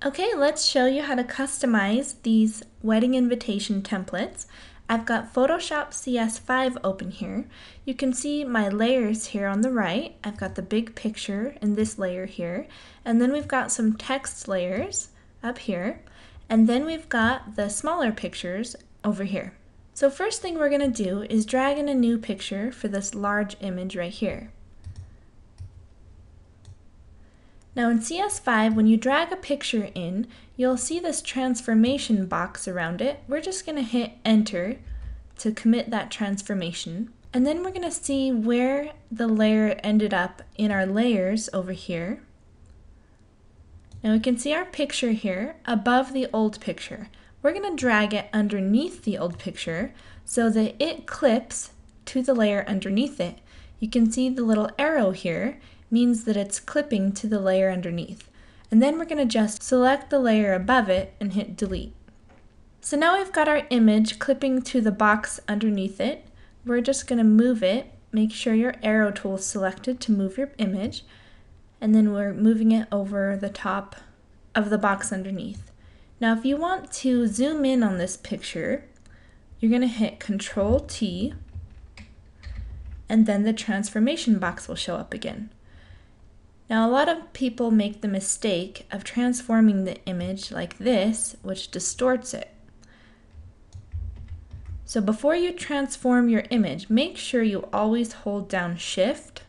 Okay, let's show you how to customize these wedding invitation templates. I've got Photoshop CS5 open here. You can see my layers here on the right. I've got the big picture in this layer here, and then we've got some text layers up here, and then we've got the smaller pictures over here. So first thing we're going to do is drag in a new picture for this large image right here. Now in CS5, when you drag a picture in, you'll see this transformation box around it. We're just going to hit enter to commit that transformation. And then we're going to see where the layer ended up in our layers over here. Now we can see our picture here above the old picture. We're going to drag it underneath the old picture so that it clips to the layer underneath it. You can see the little arrow here means that it's clipping to the layer underneath. And then we're going to just select the layer above it and hit delete. So now we've got our image clipping to the box underneath it. We're just going to move it. Make sure your arrow tool is selected to move your image. And then we're moving it over the top of the box underneath. Now if you want to zoom in on this picture, you're going to hit Control T, and then the transformation box will show up again. Now a lot of people make the mistake of transforming the image like this, which distorts it. So before you transform your image, make sure you always hold down Shift,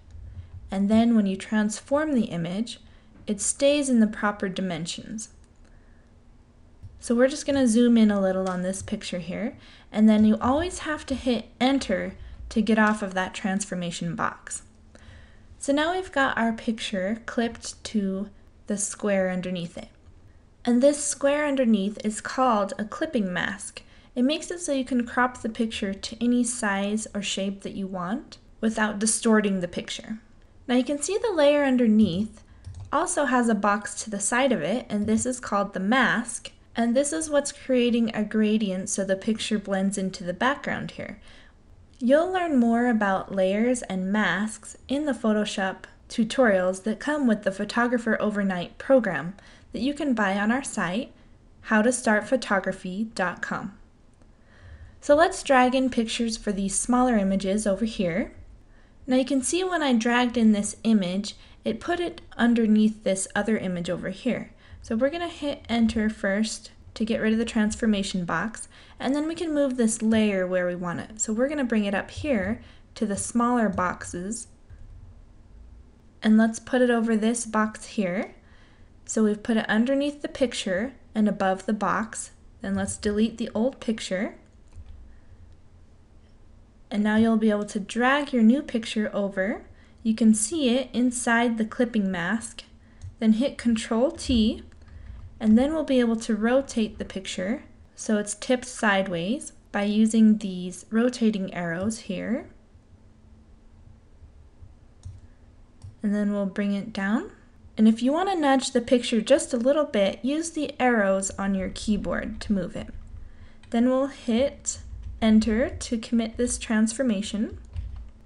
and then when you transform the image, it stays in the proper dimensions. So we're just going to zoom in a little on this picture here, and then you always have to hit Enter to get off of that transformation box. So now we've got our picture clipped to the square underneath it. And this square underneath is called a clipping mask. It makes it so you can crop the picture to any size or shape that you want without distorting the picture. Now you can see the layer underneath also has a box to the side of it, and this is called the mask. And this is what's creating a gradient so the picture blends into the background here. You'll learn more about layers and masks in the Photoshop tutorials that come with the Photographer Overnight program that you can buy on our site, howtostartphotography.com. So let's drag in pictures for these smaller images over here. Now you can see when I dragged in this image, it put it underneath this other image over here. So we're going to hit enter first to get rid of the transformation box, and then we can move this layer where we want it. So we're going to bring it up here to the smaller boxes, and let's put it over this box here. So we've put it underneath the picture and above the box. Then let's delete the old picture, and now you'll be able to drag your new picture over. You can see it inside the clipping mask, then hit Control T, and then we'll be able to rotate the picture so it's tipped sideways by using these rotating arrows here. And then we'll bring it down. And if you want to nudge the picture just a little bit, use the arrows on your keyboard to move it. Then we'll hit enter to commit this transformation.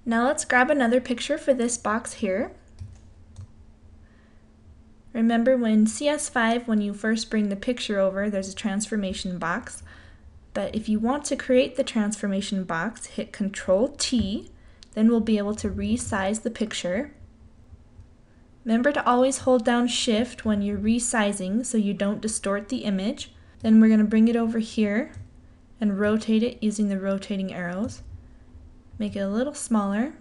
Now let's grab another picture for this box here. Remember when CS5, when you first bring the picture over, there's a transformation box. But if you want to create the transformation box, hit Control T, then we'll be able to resize the picture. Remember to always hold down Shift when you're resizing so you don't distort the image. Then we're going to bring it over here and rotate it using the rotating arrows. Make it a little smaller.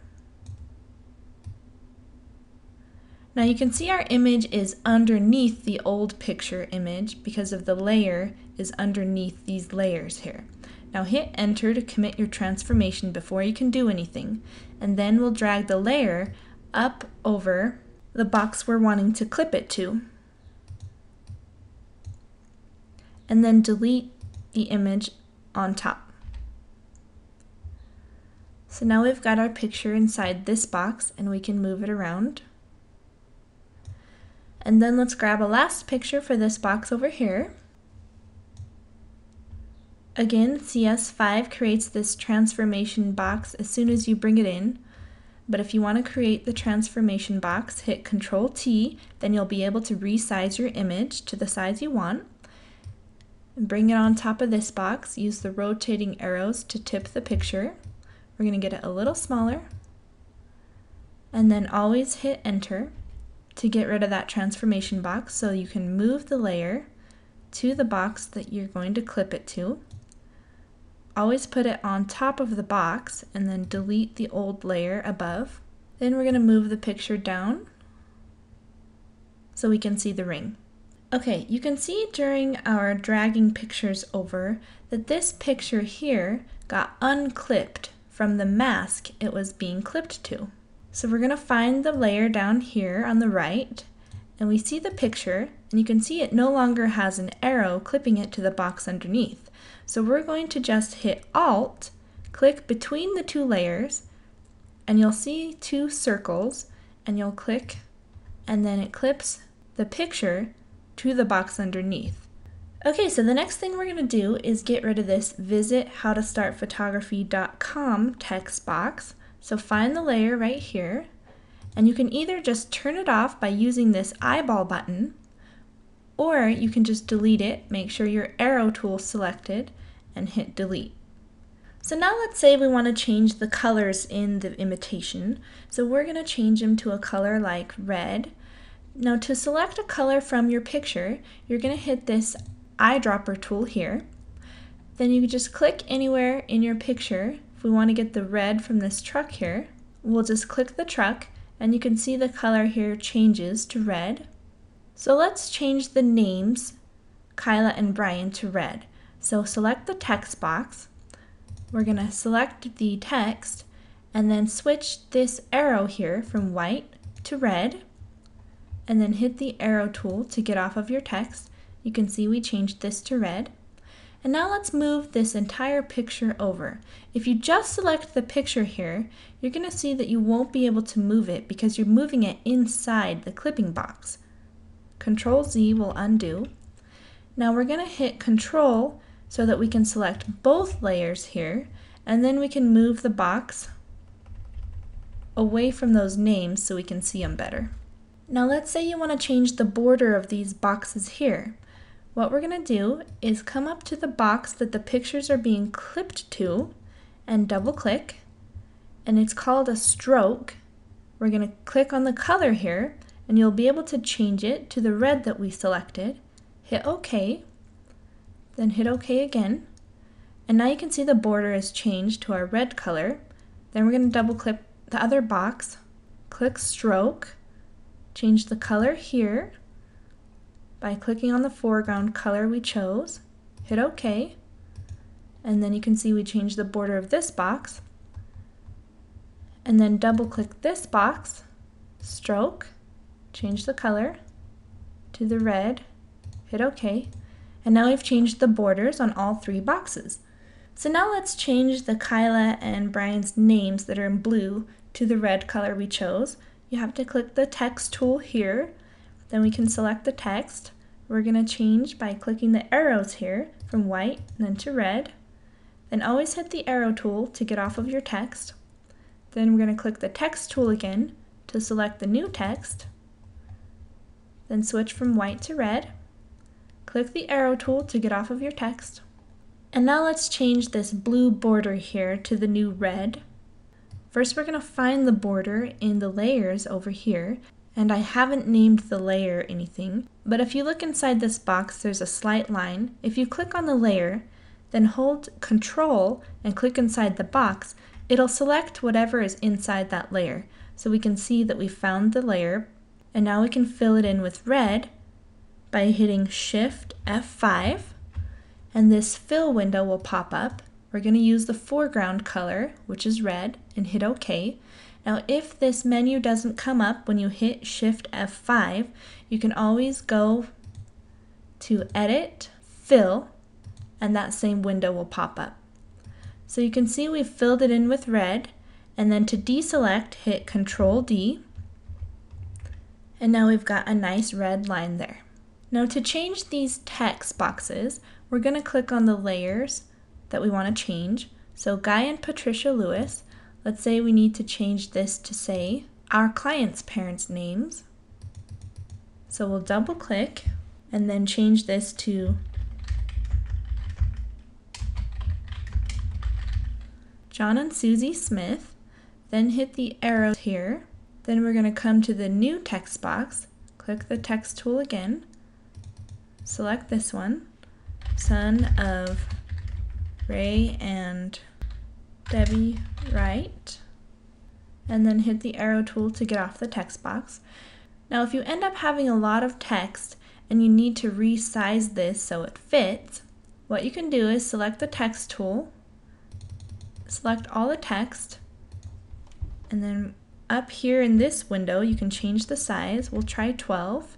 Now you can see our image is underneath the old picture image because of the layer is underneath these layers here. Now hit enter to commit your transformation before you can do anything, and then we'll drag the layer up over the box we're wanting to clip it to, and then delete the image on top. So now we've got our picture inside this box and we can move it around. And then let's grab a last picture for this box over here. Again, CS5 creates this transformation box as soon as you bring it in. but if you want to create the transformation box, hit Control T, then you'll be able to resize your image to the size you want. And bring it on top of this box, use the rotating arrows to tip the picture. We're going to get it a little smaller, and then always hit Enter to get rid of that transformation box so you can move the layer to the box that you're going to clip it to. Always put it on top of the box and then delete the old layer above. Then we're going to move the picture down so we can see the ring. Okay, you can see during our dragging pictures over that this picture here got unclipped from the mask it was being clipped to. So we're going to find the layer down here on the right, and we see the picture, and you can see it no longer has an arrow clipping it to the box underneath. So we're going to just hit Alt, click between the two layers, and you'll see two circles, and you'll click, and then it clips the picture to the box underneath. Okay, so the next thing we're going to do is get rid of this visit howtostartphotography.com text box. So find the layer right here, and you can either just turn it off by using this eyeball button, or you can just delete it, make sure your arrow tool is selected, and hit delete. So now let's say we want to change the colors in the imitation. So we're going to change them to a color like red. Now to select a color from your picture, you're going to hit this eyedropper tool here. Then you can just click anywhere in your picture. If we want to get the red from this truck here, we'll just click the truck, and you can see the color here changes to red. So let's change the names, Kyla and Brian, to red. So select the text box. We're going to select the text and then switch this arrow here from white to red, and then hit the arrow tool to get off of your text. You can see we changed this to red. And now let's move this entire picture over. If you just select the picture here, you're going to see that you won't be able to move it because you're moving it inside the clipping box. Control Z will undo. Now we're going to hit Control so that we can select both layers here, and then we can move the box away from those names so we can see them better. Now let's say you want to change the border of these boxes here. What we're going to do is come up to the box that the pictures are being clipped to and double click, and it's called a stroke. We're going to click on the color here, and you'll be able to change it to the red that we selected. Hit OK, then hit OK again, and now you can see the border is changed to our red color. Then we're going to double click the other box, click stroke, change the color here by clicking on the foreground color we chose, hit OK, and then you can see we changed the border of this box, and then double click this box, stroke, change the color to the red, hit OK, and now we've changed the borders on all three boxes. So now let's change the Kyla and Brian's names that are in blue to the red color we chose. You have to click the text tool here, then we can select the text. We're going to change by clicking the arrows here from white and then to red. Then always hit the arrow tool to get off of your text. Then we're going to click the text tool again to select the new text. Then switch from white to red. Click the arrow tool to get off of your text. And now let's change this blue border here to the new red. First we're going to find the border in the layers over here, and I haven't named the layer anything, but if you look inside this box there's a slight line. If you click on the layer, then hold Control and click inside the box, it'll select whatever is inside that layer. So we can see that we found the layer, and now we can fill it in with red by hitting Shift F5, and this fill window will pop up. We're going to use the foreground color, which is red, and hit OK. Now if this menu doesn't come up when you hit Shift F5, you can always go to Edit, Fill, and that same window will pop up. So you can see we've filled it in with red, and then to deselect, hit Control D, and now we've got a nice red line there. Now to change these text boxes, we're going to click on the layers that we want to change. So Guy and Patricia Lewis, Let's say we need to change this to say our client's parents' names. So we'll double click and then change this to John and Susie Smith, then hit the arrow here. Then we're going to come to the new text box, click the text tool again, select this one, son of Ray and Debbie Wright, and then hit the arrow tool to get off the text box. Now if you end up having a lot of text and you need to resize this so it fits, what you can do is select the text tool, select all the text, and then up here in this window you can change the size. We'll try 12,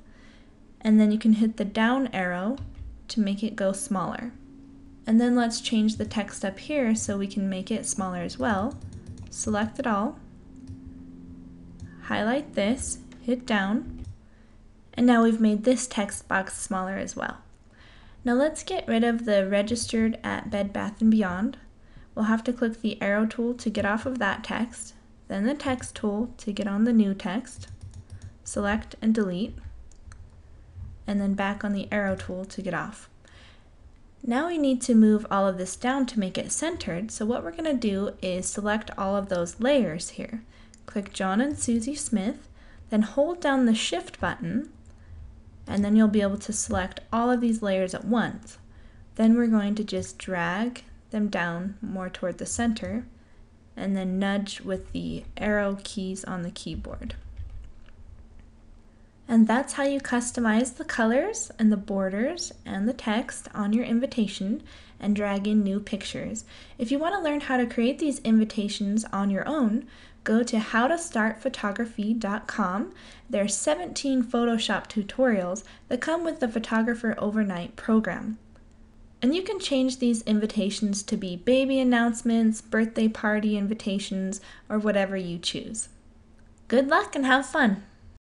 and then you can hit the down arrow to make it go smaller. And then let's change the text up here so we can make it smaller as well. Select it all, highlight this, hit down, and now we've made this text box smaller as well. Now let's get rid of the registered at Bed Bath & Beyond. We'll have to click the arrow tool to get off of that text, then the text tool to get on the new text, select and delete, and then back on the arrow tool to get off. Now we need to move all of this down to make it centered, so what we're going to do is select all of those layers here. Click John and Susie Smith, then hold down the Shift button, and then you'll be able to select all of these layers at once. Then we're going to just drag them down more toward the center, and then nudge with the arrow keys on the keyboard. And that's how you customize the colors and the borders and the text on your invitation and drag in new pictures. If you want to learn how to create these invitations on your own, go to howtostartphotography.com. There are 17 Photoshop tutorials that come with the Photographer Overnight program. And you can change these invitations to be baby announcements, birthday party invitations, or whatever you choose. Good luck and have fun!